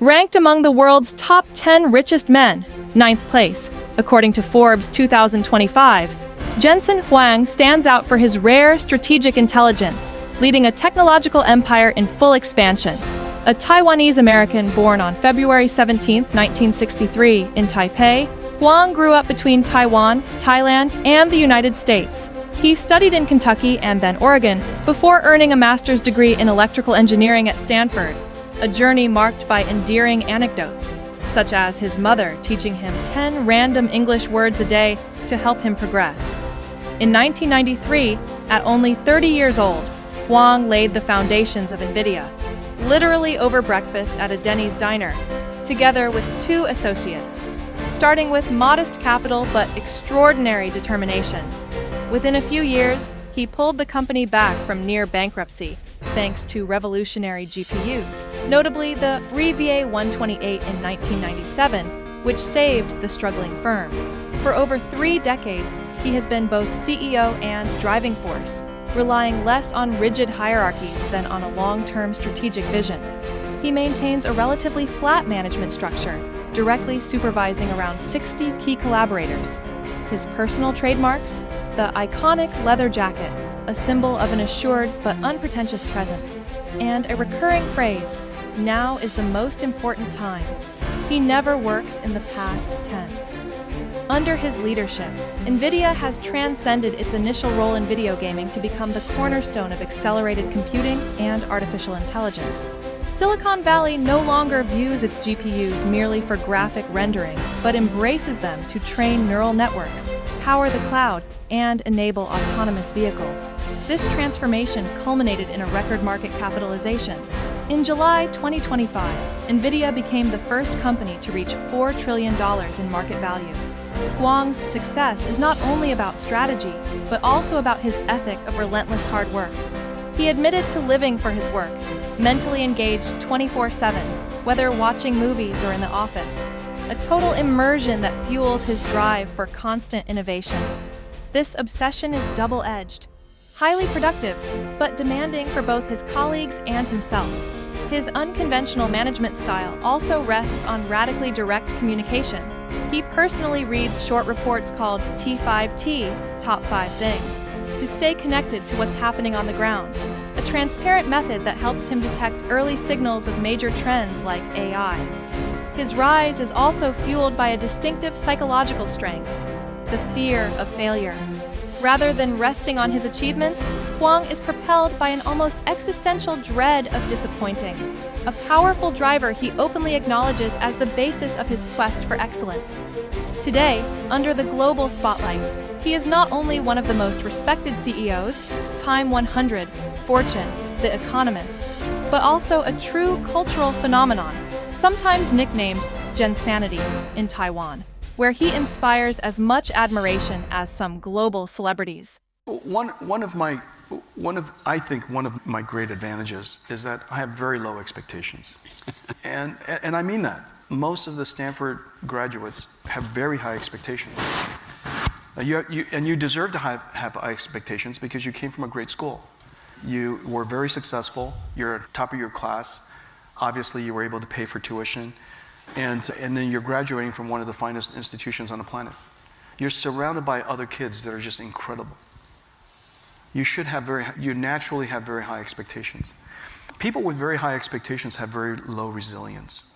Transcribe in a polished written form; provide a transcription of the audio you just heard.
Ranked among the world's top 10 richest men, ninth place, according to Forbes 2025, Jensen Huang stands out for his rare strategic intelligence, leading a technological empire in full expansion. A Taiwanese-American born on February 17, 1963, in Taipei, Huang grew up between Taiwan, Thailand, and the United States. He studied in Kentucky and then Oregon before earning a master's degree in electrical engineering at Stanford, a journey marked by endearing anecdotes, such as his mother teaching him 10 random English words a day to help him progress. In 1993, at only 30 years old, Huang laid the foundations of NVidia, literally over breakfast at a Denny's diner, together with 2 associates, starting with modest capital but extraordinary determination. Within a few years, he pulled the company back from near bankruptcy, thanks to revolutionary GPUs, notably the NVIDIA 128 in 1997, which saved the struggling firm. For over 3 decades, he has been both CEO and driving force, relying less on rigid hierarchies than on a long-term strategic vision. He maintains a relatively flat management structure, directly supervising around 60 key collaborators. His personal trademarks? The iconic leather jacket, a symbol of an assured but unpretentious presence, and a recurring phrase, "Now is the most important time." He never works in the past tense. Under his leadership, NVIDIA has transcended its initial role in video gaming to become the cornerstone of accelerated computing and artificial intelligence. Silicon Valley no longer views its GPUs merely for graphic rendering, but embraces them to train neural networks, power the cloud, and enable autonomous vehicles. This transformation culminated in a record market capitalization. In July 2025, NVIDIA became the first company to reach $4 trillion in market value. Huang's success is not only about strategy, but also about his ethic of relentless hard work. He admitted to living for his work, mentally engaged 24/7, whether watching movies or in the office, a total immersion that fuels his drive for constant innovation. This obsession is double-edged, highly productive, but demanding for both his colleagues and himself. His unconventional management style also rests on radically direct communication. He personally reads short reports called T5T, Top 5 Things, to stay connected to what's happening on the ground, a transparent method that helps him detect early signals of major trends like AI. His rise is also fueled by a distinctive psychological strength, the fear of failure. Rather than resting on his achievements, Huang is propelled by an almost existential dread of disappointing, a powerful driver he openly acknowledges as the basis of his quest for excellence. Today, under the global spotlight, he is not only one of the most respected CEOs, Time 100, Fortune, The Economist, but also a true cultural phenomenon, sometimes nicknamed Jensanity in Taiwan, where he inspires as much admiration as some global celebrities. I think one of my great advantages is that I have very low expectations. and I mean that. Most of the Stanford graduates have very high expectations. And you deserve to have high expectations because you came from a great school. You were very successful, you're at the top of your class, obviously you were able to pay for tuition, and then you're graduating from one of the finest institutions on the planet. You're surrounded by other kids that are just incredible. You naturally have very high expectations. People with very high expectations have very low resilience.